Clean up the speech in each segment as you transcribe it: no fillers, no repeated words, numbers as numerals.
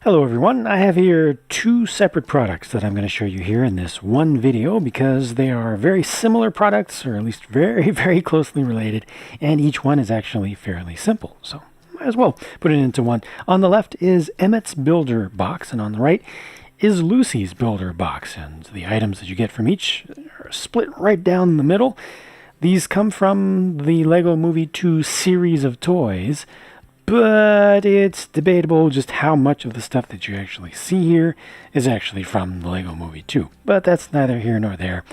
Hello everyone, I have here two separate products that I'm going to show you here in this one video because they are very similar products, or at least very closely related, and each one is actually fairly simple, so might as well put it into one. On the left is Emmet's builder box, and on the right is Lucy's builder box, and the items that you get from each are split right down the middle. These come from the Lego Movie 2 series of toys, but it's debatable just how much of the stuff that you actually see here is actually from the Lego Movie 2. But that's neither here nor there.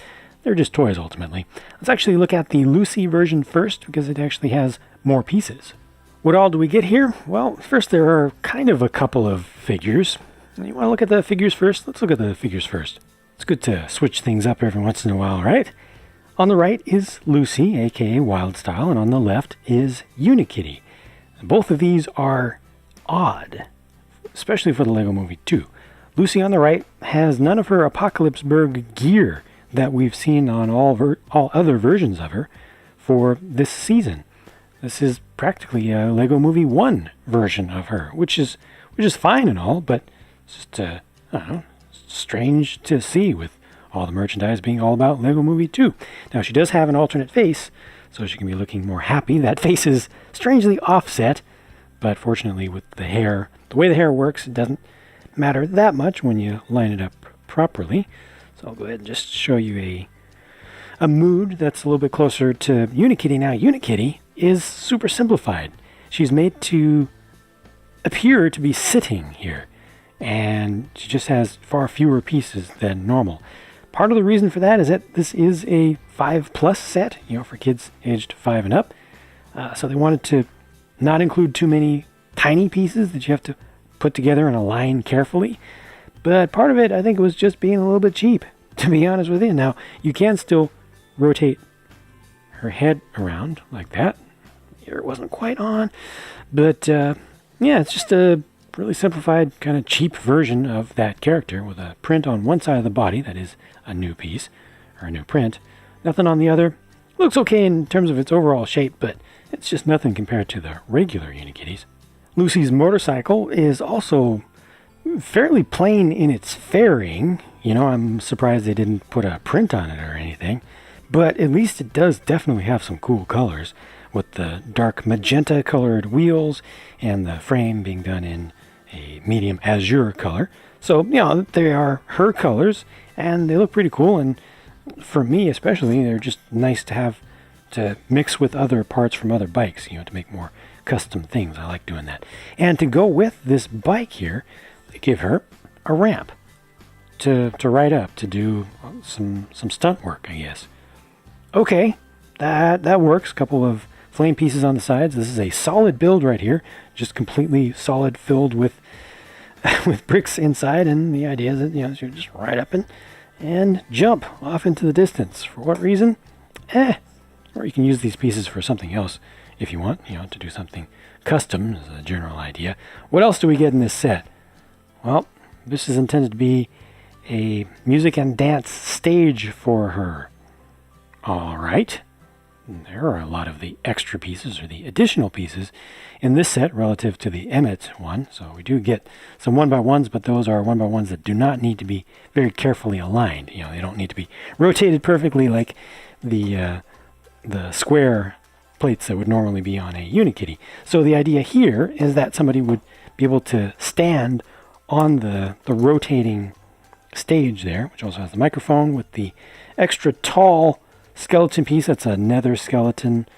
They're just toys ultimately. Let's actually look at the Lucy version first because it actually has more pieces. What all do we get here? Well, first there are kind of a couple of figures. You want to look at the figures first? Let's look at the figures first. It's good to switch things up every once in a while, right? On the right is Lucy, aka Wild Style, and on the left is Unikitty. Both of these are odd, especially for the Lego Movie 2. Lucy on the right has none of her Apocalypseburg gear that we've seen on all other versions of her for this season. This is practically a Lego Movie 1 version of her, which is fine and all, but it's just I don't know, strange to see with all the merchandise being all about Lego Movie 2. Now she does have an alternate face, so she can be looking more happy. That face is strangely offset, but fortunately with the hair, the way the hair works, it doesn't matter that much when you line it up properly. So I'll go ahead and just show you a mood that's a little bit closer to Unikitty. Now Unikitty is super simplified. She's made to appear to be sitting here, and she just has far fewer pieces than normal. Part of the reason for that is that this is a 5+ set, for kids aged 5 and up. So they wanted to not include too many tiny pieces that you have to put together and align carefully. But part of it, I think, was just being a little bit cheap, to be honest with you. Now, you can still rotate her head around like that. Here it wasn't quite on. But, yeah, it's just a really simplified, kind of cheap version of that character with a print on one side of the body that is a new piece, or a new print. Nothing on the other. Looks okay in terms of its overall shape, but it's just nothing compared to the regular Unikitties. Lucy's motorcycle is also fairly plain in its fairing. I'm surprised they didn't put a print on it or anything, but at least it does definitely have some cool colors, with the dark magenta colored wheels and the frame being done in a medium azure color. So, they are her colors, and they look pretty cool, and for me especially, they're just nice to have to mix with other parts from other bikes, to make more custom things. I like doing that. And to go with this bike here, they give her a ramp to ride up, to do some stunt work, I guess. Okay, that works. A couple of flame pieces on the sides. This is a solid build right here, just completely solid, filled with bricks inside, and the idea is that you just ride up and jump off into the distance. For what reason? Or you can use these pieces for something else if you want, to do something custom as a general idea. What else do we get in this set? Well, this is intended to be a music and dance stage for her. All right. There are a lot of the extra pieces, or the additional pieces, in this set relative to the Emmet one. So we do get some 1x1s, but those are 1x1s that do not need to be very carefully aligned. They don't need to be rotated perfectly like the square plates that would normally be on a Unikitty. So the idea here is that somebody would be able to stand on the rotating stage there, which also has the microphone with the extra tall skeleton piece. That's a nether skeleton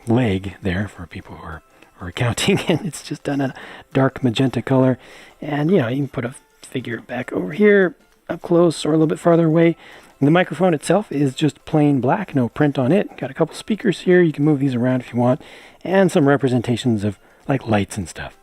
leg there for people who are counting, and it's just done a dark magenta color. And you can put a figure back over here up close or a little bit farther away. And the microphone itself is just plain black, no print on it. Got a couple speakers here, you can move these around if you want, and some representations of like lights and stuff.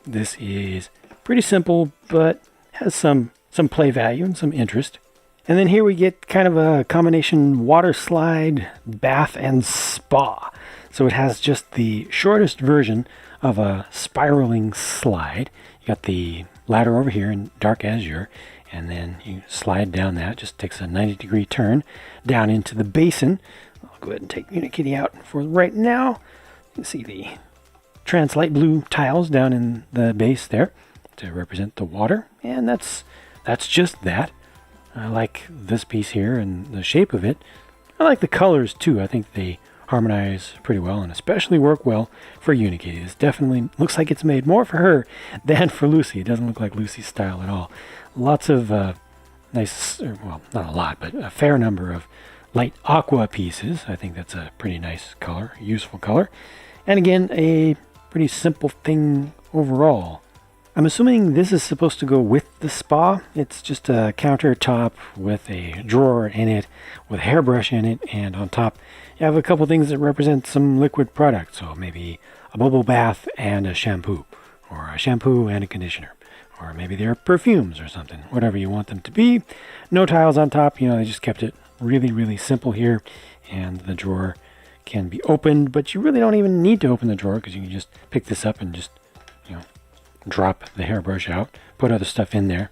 This is pretty simple, but has some play value and some interest. And then here we get kind of a combination water slide, bath, and spa. So it has just the shortest version of a spiraling slide. You got the ladder over here in dark azure, and then you slide down that. Just takes a 90-degree turn down into the basin. I'll go ahead and take Unikitty out for right now. You can see the trans light blue tiles down in the base there. to represent the water, and that's just that. I like this piece here and the shape of it. I like the colors too. I think they harmonize pretty well and especially work well for Unikitty. This definitely looks like it's made more for her than for Lucy. It doesn't look like Lucy's style at all. Lots of nice, well, not a lot, but a fair number of light aqua pieces. I think that's a pretty nice color, useful color. And again, a pretty simple thing overall. I'm assuming this is supposed to go with the spa. It's just a countertop with a drawer in it, with a hairbrush in it, and on top you have a couple things that represent some liquid product. So maybe a bubble bath and a shampoo, or a shampoo and a conditioner, or maybe they're perfumes or something, whatever you want them to be. No tiles on top, you know, they just kept it really, really simple here. And the drawer can be opened, but you really don't even need to open the drawer because you can just pick this up and just, you know, drop the hairbrush out, put other stuff in there.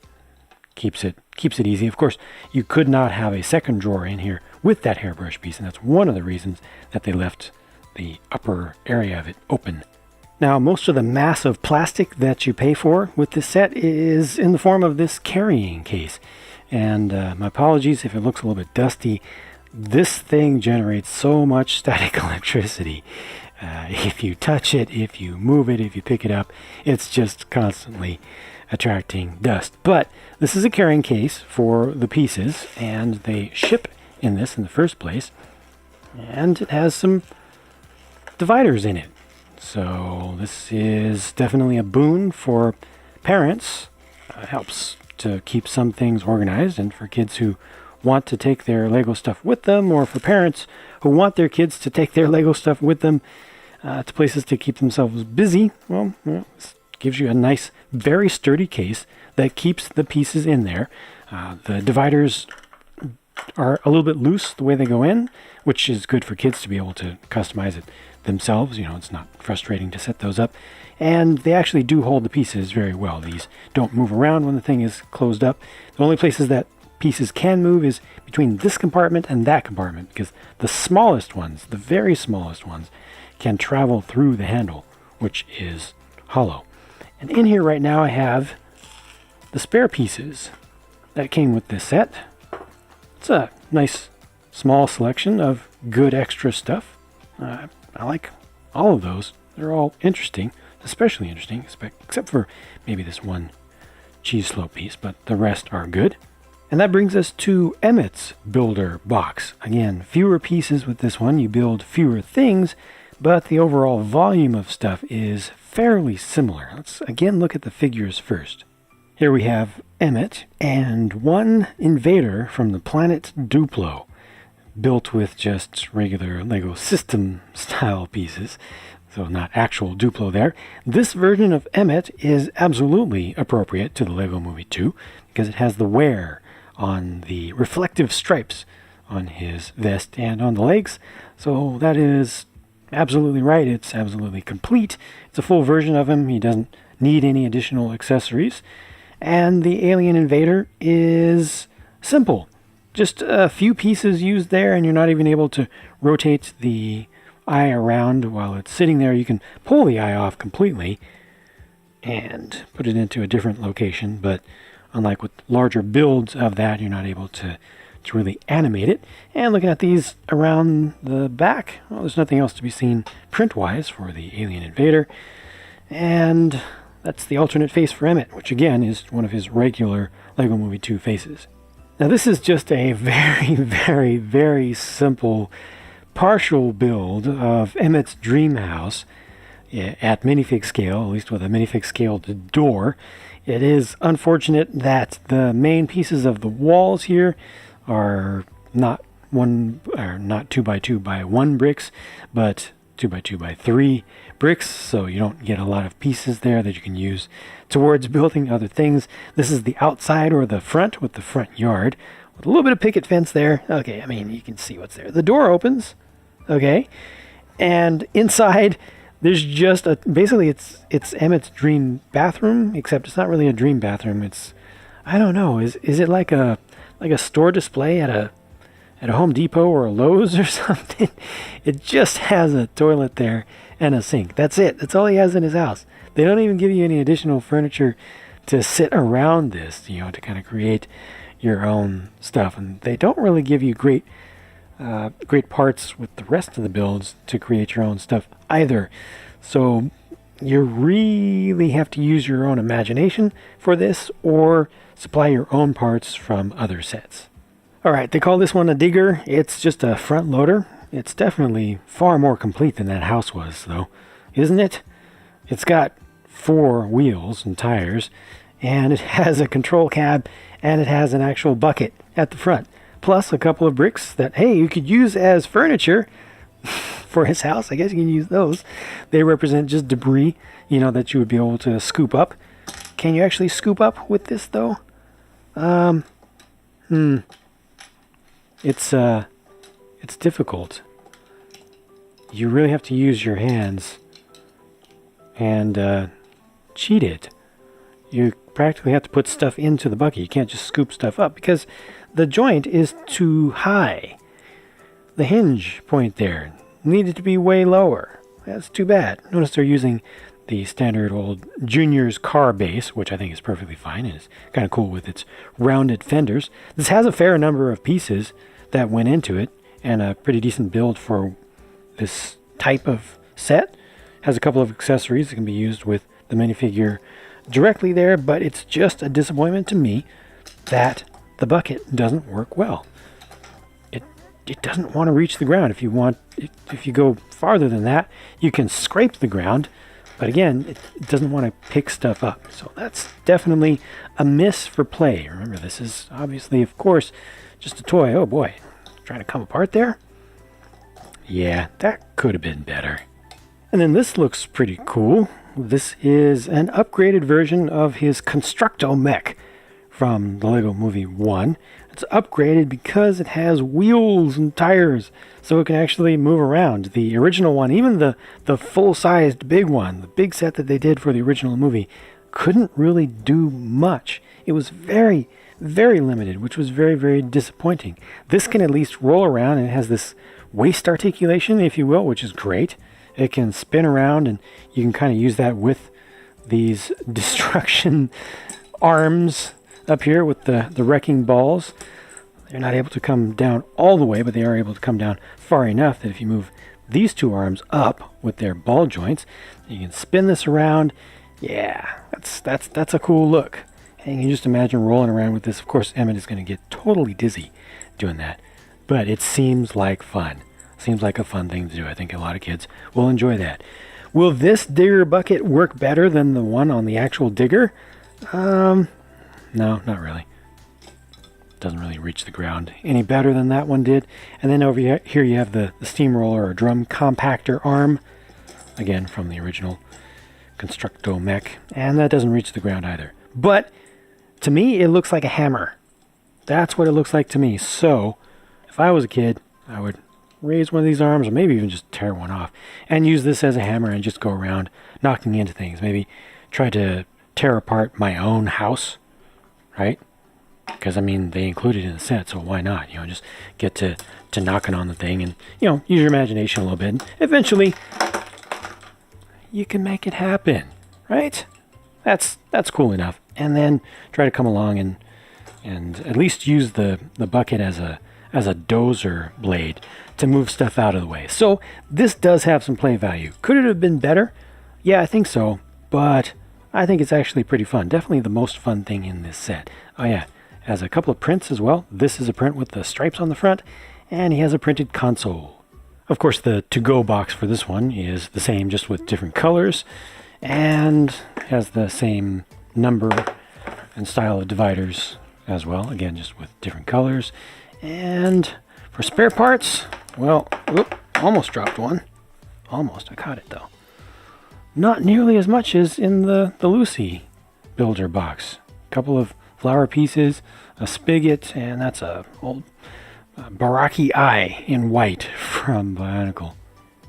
Keeps it easy. Of course, you could not have a second drawer in here with that hairbrush piece, and that's one of the reasons that they left the upper area of it open. Now, most of the massive plastic that you pay for with this set is in the form of this carrying case. And my apologies if it looks a little bit dusty. This thing generates so much static electricity. If you touch it, if you move it, if you pick it up, it's just constantly attracting dust. But this is a carrying case for the pieces, and they ship in this in the first place. And it has some dividers in it. So this is definitely a boon for parents. It helps to keep some things organized, and for kids who want to take their Lego stuff with them, or for parents who want their kids to take their Lego stuff with them to places to keep themselves busy. Well, this gives you a nice, very sturdy case that keeps the pieces in there. The dividers are a little bit loose the way they go in, which is good for kids to be able to customize it themselves. You know, it's not frustrating to set those up. And they actually do hold the pieces very well. These don't move around when the thing is closed up. The only places that pieces can move is between this compartment and that compartment, because the smallest ones, the very smallest ones, can travel through the handle, which is hollow. And in here right now I have the spare pieces that came with this set. It's a nice small selection of good extra stuff. I like all of those. They're all interesting, especially interesting, except for maybe this one cheese slope piece, but the rest are good. And that brings us to Emmet's builder box. Again, fewer pieces with this one. You build fewer things, but the overall volume of stuff is fairly similar. Let's again look at the figures first. Here we have Emmet and one invader from the planet Duplo, built with just regular Lego system style pieces. So not actual Duplo there. This version of Emmet is absolutely appropriate to the Lego Movie 2 because it has the wear on the reflective stripes on his vest and on the legs. So that is absolutely right. It's absolutely complete. It's a full version of him. He doesn't need any additional accessories. And the alien invader is simple. Just a few pieces used there, and you're not even able to rotate the eye around while it's sitting there. You can pull the eye off completely and put it into a different location, but unlike with larger builds of that, you're not able to really animate it. And looking at these around the back, well, there's nothing else to be seen print-wise for the alien invader. And that's the alternate face for Emmet, which again is one of his regular Lego Movie 2 faces. Now this is just a very, very, very simple partial build of Emmet's dream house at minifig scale, at least with a minifig scaled door. It is unfortunate that the main pieces of the walls here are not 2x2x1 bricks, but 2x2x3 bricks, so you don't get a lot of pieces there that you can use towards building other things. This is the outside or the front with the front yard with a little bit of picket fence there. Okay, I mean, you can see what's there. The door opens, okay, and inside there's just basically it's Emmet's dream bathroom, except it's not really a dream bathroom. It's, I don't know, is it like a store display at a Home Depot or a Lowe's or something? It just has a toilet there and a sink. That's it. That's all he has in his house. They don't even give you any additional furniture to sit around this, you know, to kind of create your own stuff. And they don't really give you great parts with the rest of the builds to create your own stuff either. So you really have to use your own imagination for this, or supply your own parts from other sets. Alright, they call this one a digger. It's just a front loader. It's definitely far more complete than that house was, though, isn't it? It's got 4 wheels and tires, and it has a control cab, and it has an actual bucket at the front, plus a couple of bricks that, hey, you could use as furniture for his house. I guess you can use those. They represent just debris, you know, that you would be able to scoop up. Can you actually scoop up with this, though? It's difficult. You really have to use your hands and cheat it. You practically have to put stuff into the bucket. You can't just scoop stuff up because the joint is too high. The hinge point there needed to be way lower. That's too bad. Notice they're using the standard old Junior's car base, which I think is perfectly fine and is kind of cool with its rounded fenders. This has a fair number of pieces that went into it, and a pretty decent build for this type of set. Has a couple of accessories that can be used with the minifigure directly there, but it's just a disappointment to me that the bucket doesn't work well. It doesn't want to reach the ground. If you go farther than that, you can scrape the ground, but again, it doesn't want to pick stuff up. So that's definitely a miss for play. Remember, this is obviously, of course, just a toy. Oh boy, trying to come apart there? Yeah, that could have been better. And then this looks pretty cool. This is an upgraded version of his Constructo mech from the Lego Movie 1. It's upgraded because it has wheels and tires, so it can actually move around. The original one, even the full-sized big one, the big set that they did for the original movie, couldn't really do much. It was very, very limited, which was very, very disappointing. This can at least roll around, and it has this waist articulation, if you will, which is great. It can spin around, and you can kind of use that with these destruction arms up here with the wrecking balls. They're not able to come down all the way, but they are able to come down far enough that if you move these 2 arms up with their ball joints, you can spin this around. Yeah, that's a cool look. And you can just imagine rolling around with this. Of course, Emmet is going to get totally dizzy doing that, but it seems like fun. Seems like a fun thing to do. I think a lot of kids will enjoy that. Will this digger bucket work better than the one on the actual digger? No, not really. Doesn't really reach the ground any better than that one did. And then over here you have the steamroller or drum compactor arm, again from the original Constructo mech, and that doesn't reach the ground either. But to me, it looks like a hammer. That's what it looks like to me. So if I was a kid, I would raise one of these arms, or maybe even just tear one off, and use this as a hammer and just go around knocking into things. Maybe try to tear apart my own house, right? Because, I mean, they included it in the set, so why not? You know, just get to knocking on the thing and, you know, use your imagination a little bit. And eventually, you can make it happen, right? That's cool enough. And then try to come along and at least use the bucket as a dozer blade to move stuff out of the way. So this does have some play value. Could it have been better? Yeah, I think so. But I think it's actually pretty fun. Definitely the most fun thing in this set. Oh yeah, has a couple of prints as well. This is a print with the stripes on the front, and he has a printed console. Of course, the to-go box for this one is the same, just with different colors, and has the same number and style of dividers as well. Again, just with different colors. And for spare parts, well, almost dropped one. Almost, I caught it though. Not nearly as much as in the Lucy builder box. A couple of flower pieces, a spigot, and that's a old Baraki eye in white from Bionicle.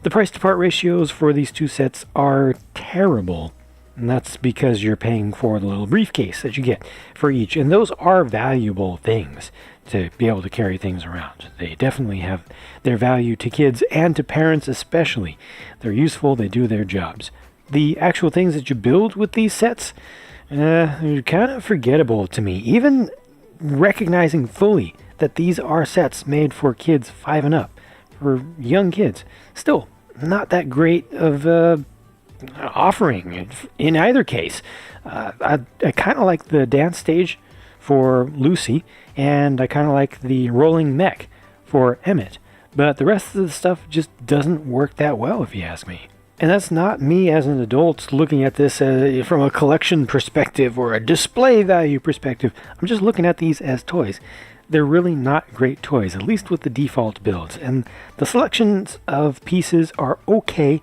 The price to part ratios for these 2 sets are terrible. And that's because you're paying for the little briefcase that you get for each. And those are valuable things to be able to carry things around. They definitely have their value to kids and to parents especially. They're useful, they do their jobs. The actual things that you build with these sets, They're kind of forgettable to me. Even recognizing fully that these are sets made for kids 5 and up, for young kids, still not that great of offering in either case. I kind of like the dance stage for Lucy, and I kind of like the rolling mech for Emmet, but the rest of the stuff just doesn't work that well, if you ask me. And that's not me as an adult looking at this from a collection perspective or a display value perspective. I'm just looking at these as toys. They're really not great toys, at least with the default builds. And the selections of pieces are okay,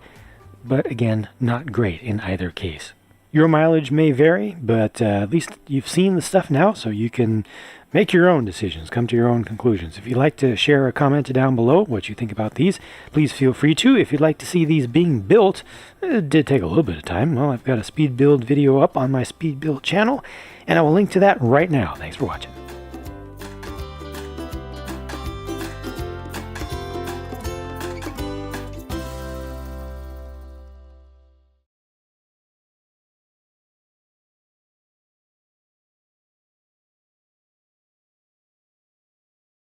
but again, not great in either case. Your mileage may vary, but at least you've seen the stuff now, so you can make your own decisions, come to your own conclusions. If you'd like to share a comment down below what you think about these, please feel free to. If you'd like to see these being built, it did take a little bit of time. Well, I've got a speed build video up on my speed build channel, and I will link to that right now. Thanks for watching.